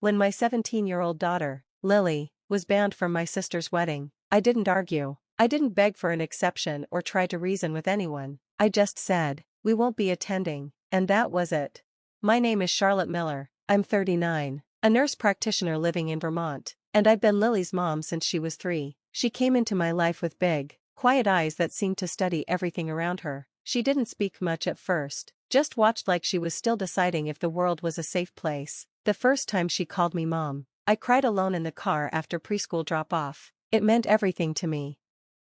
When my 17-year-old daughter, Lily, was banned from my sister's wedding, I didn't argue. I didn't beg for an exception or try to reason with anyone. I just said, we won't be attending, and that was it. My name is Charlotte Miller, I'm 39, a nurse practitioner living in Vermont, and I've been Lily's mom since she was 3. She came into my life with big, quiet eyes that seemed to study everything around her. She didn't speak much at first, just watched like she was still deciding if the world was a safe place. The first time she called me mom, I cried alone in the car after preschool drop-off. It meant everything to me.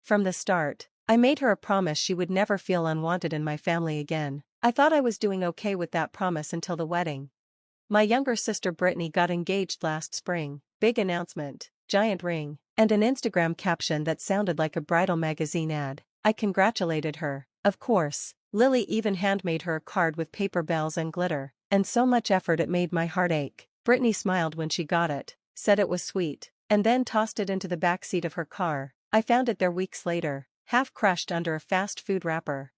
From the start, I made her a promise she would never feel unwanted in my family again. I thought I was doing okay with that promise until the wedding. My younger sister Brittany got engaged last spring. Big announcement, giant ring, and an Instagram caption that sounded like a bridal magazine ad. I congratulated her. Of course, Lily even handmade her a card with paper bells and glitter, and so much effort it made my heart ache. Brittany smiled when she got it, said it was sweet, and then tossed it into the back seat of her car. I found it there weeks later, half crushed under a fast food wrapper.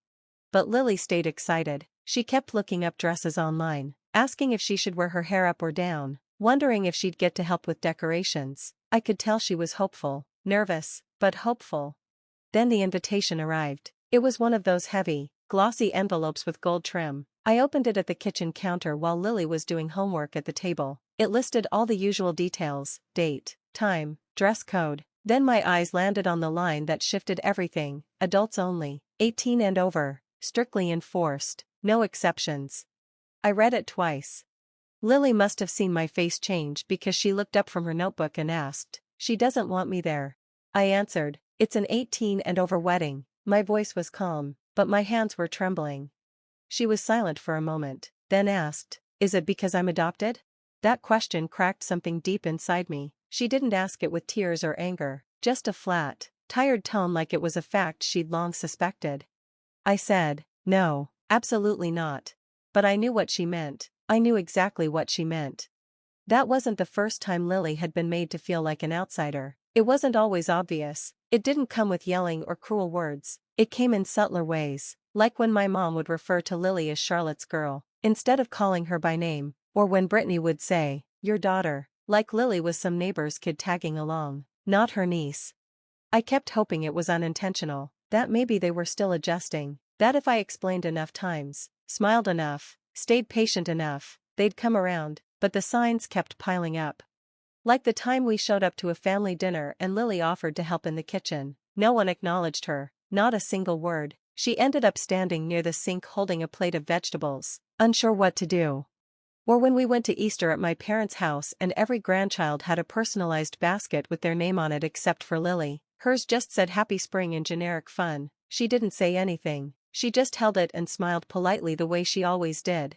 But Lily stayed excited. She kept looking up dresses online, asking if she should wear her hair up or down, wondering if she'd get to help with decorations. I could tell she was hopeful, nervous, but hopeful. Then the invitation arrived. It was one of those heavy, glossy envelopes with gold trim. I opened it at the kitchen counter while Lily was doing homework at the table. It listed all the usual details: date, time, dress code. Then my eyes landed on the line that shifted everything: adults only, 18 and over, strictly enforced, no exceptions. I read it twice. Lily must have seen my face change because she looked up from her notebook and asked, "She doesn't want me there." I answered, "It's an 18 and over wedding." My voice was calm, but my hands were trembling. She was silent for a moment, then asked, "Is it because I'm adopted?" That question cracked something deep inside me. She didn't ask it with tears or anger, just a flat, tired tone like it was a fact she'd long suspected. I said, "No, absolutely not." But I knew what she meant. I knew exactly what she meant. That wasn't the first time Lily had been made to feel like an outsider. It wasn't always obvious. It didn't come with yelling or cruel words. It came in subtler ways, like when my mom would refer to Lily as Charlotte's girl, instead of calling her by name, or when Brittany would say, "Your daughter," like Lily was some neighbor's kid tagging along, not her niece. I kept hoping it was unintentional, that maybe they were still adjusting, that if I explained enough times, smiled enough, stayed patient enough, they'd come around, but the signs kept piling up. Like the time we showed up to a family dinner and Lily offered to help in the kitchen. No one acknowledged her, not a single word. She ended up standing near the sink holding a plate of vegetables, unsure what to do. Or when we went to Easter at my parents' house and every grandchild had a personalized basket with their name on it except for Lily. Hers just said Happy Spring in generic fun. She didn't say anything. She just held it and smiled politely the way she always did.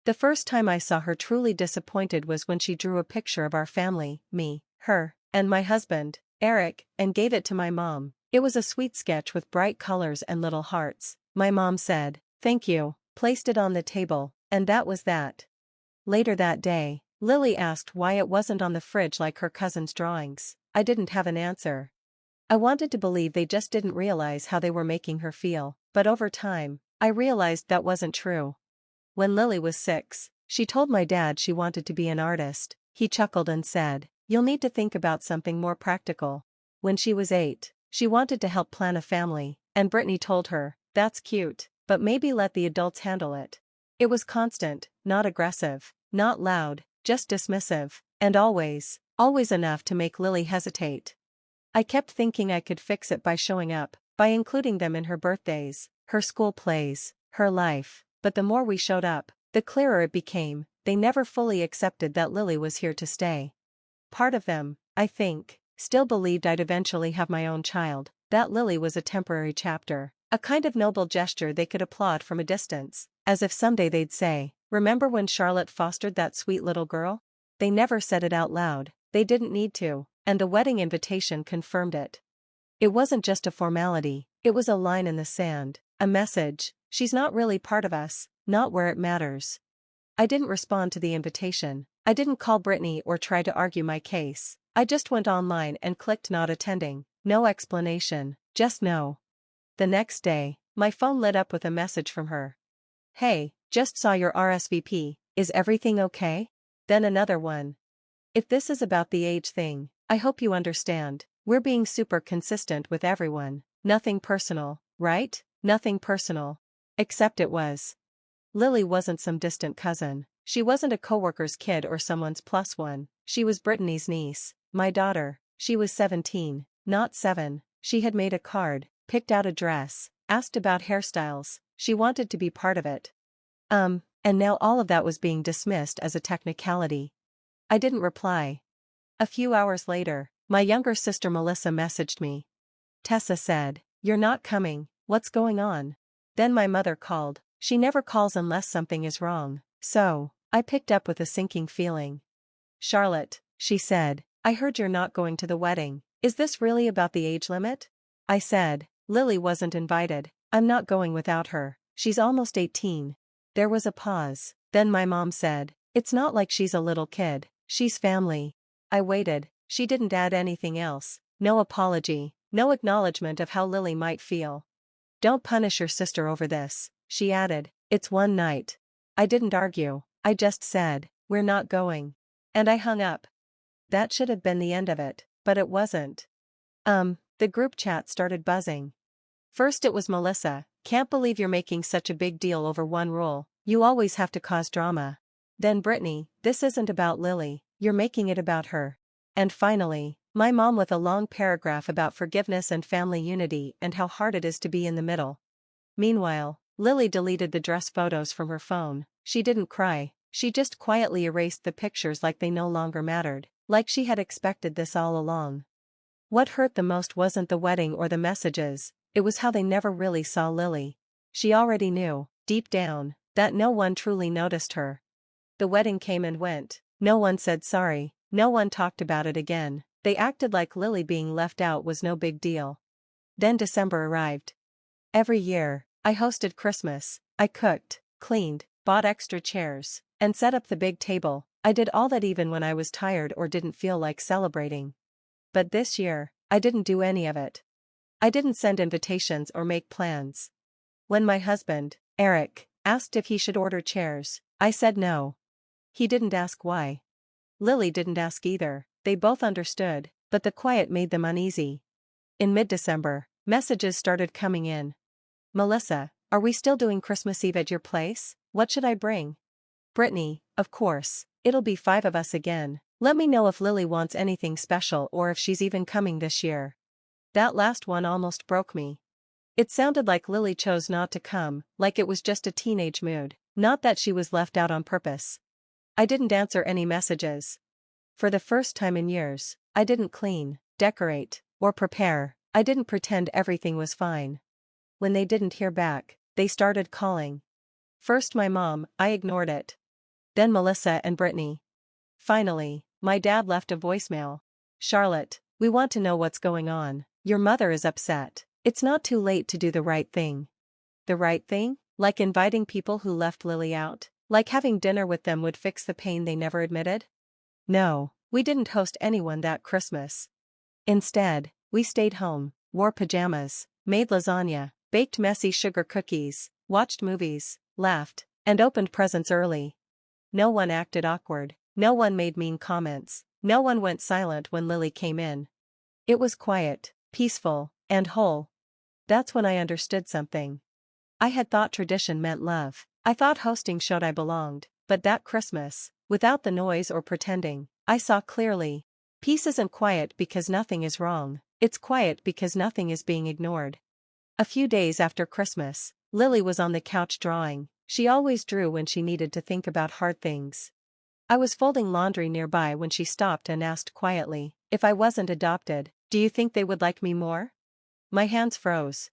The first time I saw her truly disappointed was when she drew a picture of our family, me, her, and my husband, Eric, and gave it to my mom. It was a sweet sketch with bright colors and little hearts. My mom said, "Thank you," placed it on the table, and that was that. Later that day, Lily asked why it wasn't on the fridge like her cousin's drawings. I didn't have an answer. I wanted to believe they just didn't realize how they were making her feel, but over time, I realized that wasn't true. When Lily was 6, she told my dad she wanted to be an artist. He chuckled and said, "You'll need to think about something more practical." When she was 8, she wanted to help plan a family, and Brittany told her, "That's cute, but maybe let the adults handle it." It was constant, not aggressive, not loud, just dismissive, and always enough to make Lily hesitate. I kept thinking I could fix it by showing up, by including them in her birthdays, her school plays, her life. But the more we showed up, the clearer it became, they never fully accepted that Lily was here to stay. Part of them, I think, still believed I'd eventually have my own child, that Lily was a temporary chapter, a kind of noble gesture they could applaud from a distance, as if someday they'd say, "Remember when Charlotte fostered that sweet little girl?" They never said it out loud, they didn't need to, and the wedding invitation confirmed it. It wasn't just a formality, it was a line in the sand, a message: she's not really part of us, not where it matters. I didn't respond to the invitation. I didn't call Brittany or try to argue my case. I just went online and clicked not attending. No explanation, just no. The next day, my phone lit up with a message from her. "Hey, just saw your RSVP, is everything okay?" Then another one. If this is about the age thing, I hope you understand. We're being super consistent with everyone. Nothing personal, right? Nothing personal. Except it was. Lily wasn't some distant cousin. She wasn't a coworker's kid or someone's plus one. She was Brittany's niece, my daughter. She was 17, not 7. She had made a card, picked out a dress, asked about hairstyles. She wanted to be part of it. And now all of that was being dismissed as a technicality. I didn't reply. A few hours later, my younger sister Melissa messaged me. Tessa said, "You're not coming, what's going on?" Then my mother called. She never calls unless something is wrong. So, I picked up with a sinking feeling. "Charlotte," she said, "I heard you're not going to the wedding. Is this really about the age limit?" I said, "Lily wasn't invited. I'm not going without her. She's almost 18. There was a pause. Then my mom said, "It's not like she's a little kid. She's family." I waited. She didn't add anything else. No apology, no acknowledgement of how Lily might feel. "Don't punish your sister over this," she added. "It's one night." I didn't argue. I just said, "We're not going." And I hung up. That should have been the end of it, but it wasn't. The group chat started buzzing. First it was Melissa, "Can't believe you're making such a big deal over one rule. You always have to cause drama." Then Brittany, "This isn't about Lily, you're making it about her." And finally, my mom with a long paragraph about forgiveness and family unity and how hard it is to be in the middle. Meanwhile, Lily deleted the dress photos from her phone. She didn't cry, she just quietly erased the pictures like they no longer mattered, like she had expected this all along. What hurt the most wasn't the wedding or the messages, it was how they never really saw Lily. She already knew, deep down, that no one truly noticed her. The wedding came and went. No one said sorry, no one talked about it again. They acted like Lily being left out was no big deal. Then December arrived. Every year, I hosted Christmas. I cooked, cleaned, bought extra chairs, and set up the big table. I did all that even when I was tired or didn't feel like celebrating. But this year, I didn't do any of it. I didn't send invitations or make plans. When my husband, Eric, asked if he should order chairs, I said no. He didn't ask why. Lily didn't ask either. They both understood, but the quiet made them uneasy. In mid-December, messages started coming in. "Melissa, are we still doing Christmas Eve at your place? What should I bring?" "Brittany, of course, it'll be 5 of us again. Let me know if Lily wants anything special or if she's even coming this year." That last one almost broke me. It sounded like Lily chose not to come, like it was just a teenage mood, not that she was left out on purpose. I didn't answer any messages. For the first time in years, I didn't clean, decorate, or prepare. I didn't pretend everything was fine. When they didn't hear back, they started calling. First my mom, I ignored it. Then Melissa and Brittany. Finally, my dad left a voicemail. "Charlotte, we want to know what's going on. Your mother is upset. It's not too late to do the right thing." The right thing? Like inviting people who left Lily out? Like having dinner with them would fix the pain they never admitted? No, we didn't host anyone that Christmas. Instead, we stayed home, wore pajamas, made lasagna, baked messy sugar cookies, watched movies, laughed, and opened presents early. No one acted awkward, no one made mean comments, no one went silent when Lily came in. It was quiet, peaceful, and whole. That's when I understood something. I had thought tradition meant love. I thought hosting showed I belonged, but that Christmas, without the noise or pretending, I saw clearly. Peace isn't quiet because nothing is wrong, it's quiet because nothing is being ignored. A few days after Christmas, Lily was on the couch drawing. She always drew when she needed to think about hard things. I was folding laundry nearby when she stopped and asked quietly, "If I wasn't adopted, do you think they would like me more?" My hands froze.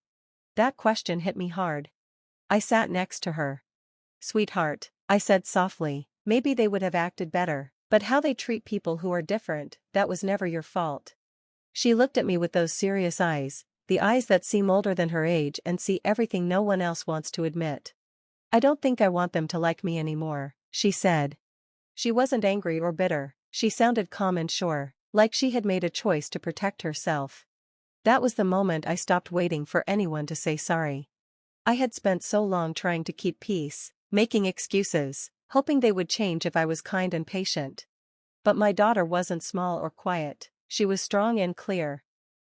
That question hit me hard. I sat next to her. "Sweetheart," I said softly, "maybe they would have acted better, but how they treat people who are different, that was never your fault." She looked at me with those serious eyes, the eyes that seem older than her age and see everything no one else wants to admit. "I don't think I want them to like me anymore," she said. She wasn't angry or bitter, she sounded calm and sure, like she had made a choice to protect herself. That was the moment I stopped waiting for anyone to say sorry. I had spent so long trying to keep peace, making excuses, hoping they would change if I was kind and patient. But my daughter wasn't small or quiet, she was strong and clear.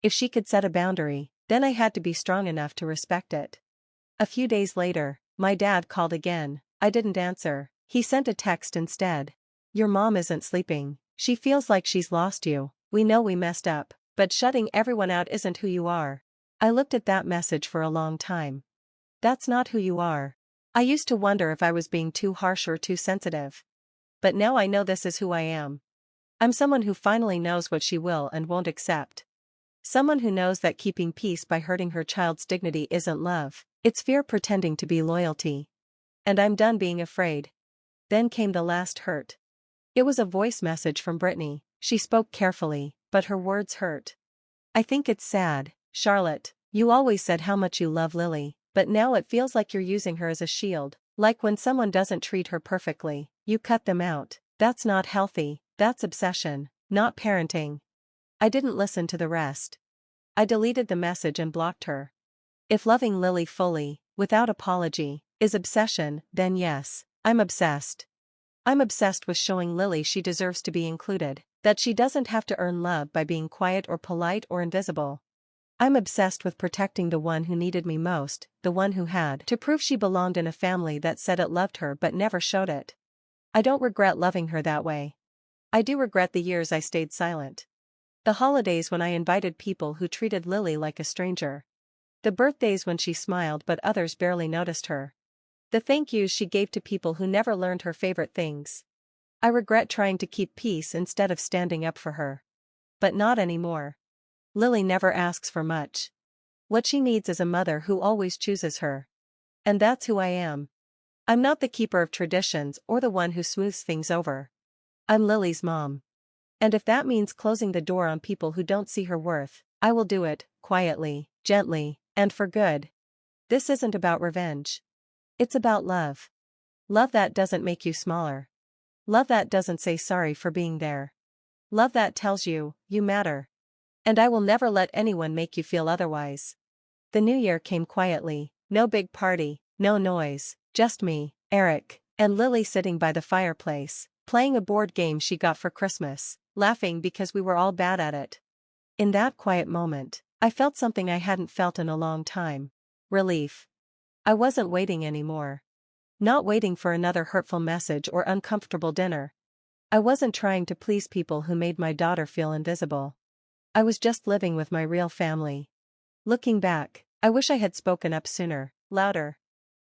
If she could set a boundary, then I had to be strong enough to respect it. A few days later, my dad called again. I didn't answer. He sent a text instead. Your mom isn't sleeping. She feels like she's lost you. We know we messed up, but shutting everyone out isn't who you are. I looked at that message for a long time. That's not who you are. I used to wonder if I was being too harsh or too sensitive. But now I know this is who I am. I'm someone who finally knows what she will and won't accept. Someone who knows that keeping peace by hurting her child's dignity isn't love, it's fear pretending to be loyalty. And I'm done being afraid. Then came the last hurt. It was a voice message from Brittany. She spoke carefully, but her words hurt. I think it's sad, Charlotte. You always said how much you love Lily, but now it feels like you're using her as a shield. Like when someone doesn't treat her perfectly, you cut them out. That's not healthy, that's obsession, not parenting. I didn't listen to the rest. I deleted the message and blocked her. If loving Lily fully, without apology, is obsession, then yes, I'm obsessed. I'm obsessed with showing Lily she deserves to be included, that she doesn't have to earn love by being quiet or polite or invisible. I'm obsessed with protecting the one who needed me most, the one who had to prove she belonged in a family that said it loved her but never showed it. I don't regret loving her that way. I do regret the years I stayed silent. The holidays when I invited people who treated Lily like a stranger. The birthdays when she smiled but others barely noticed her. The thank yous she gave to people who never learned her favorite things. I regret trying to keep peace instead of standing up for her. But not anymore. Lily never asks for much. What she needs is a mother who always chooses her. And that's who I am. I'm not the keeper of traditions or the one who smooths things over. I'm Lily's mom. And if that means closing the door on people who don't see her worth, I will do it, quietly, gently, and for good. This isn't about revenge. It's about love. Love that doesn't make you smaller. Love that doesn't say sorry for being there. Love that tells you, you matter. And I will never let anyone make you feel otherwise. The new year came quietly, no big party, no noise, just me, Eric, and Lily sitting by the fireplace, playing a board game she got for Christmas, laughing because we were all bad at it. In that quiet moment, I felt something I hadn't felt in a long time. Relief. I wasn't waiting anymore. Not waiting for another hurtful message or uncomfortable dinner. I wasn't trying to please people who made my daughter feel invisible. I was just living with my real family. Looking back, I wish I had spoken up sooner, louder.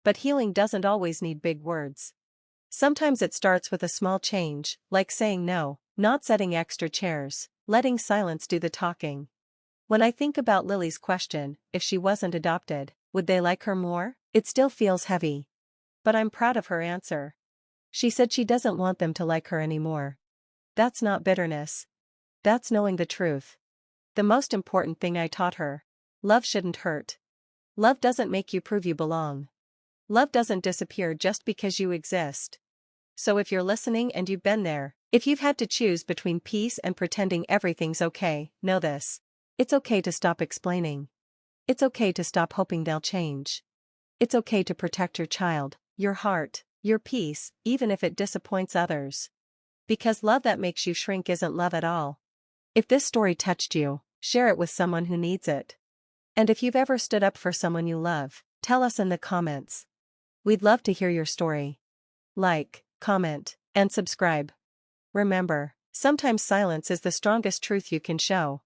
But healing doesn't always need big words. Sometimes it starts with a small change, like saying no, not setting extra chairs, letting silence do the talking. When I think about Lily's question, if she wasn't adopted, would they like her more? It still feels heavy. But I'm proud of her answer. She said she doesn't want them to like her anymore. That's not bitterness. That's knowing the truth. The most important thing I taught her. Love shouldn't hurt. Love doesn't make you prove you belong. Love doesn't disappear just because you exist. So if you're listening and you've been there, if you've had to choose between peace and pretending everything's okay, know this. It's okay to stop explaining. It's okay to stop hoping they'll change. It's okay to protect your child, your heart, your peace, even if it disappoints others. Because love that makes you shrink isn't love at all. If this story touched you, share it with someone who needs it. And if you've ever stood up for someone you love, tell us in the comments. We'd love to hear your story. Like, comment, and subscribe. Remember, sometimes silence is the strongest truth you can show.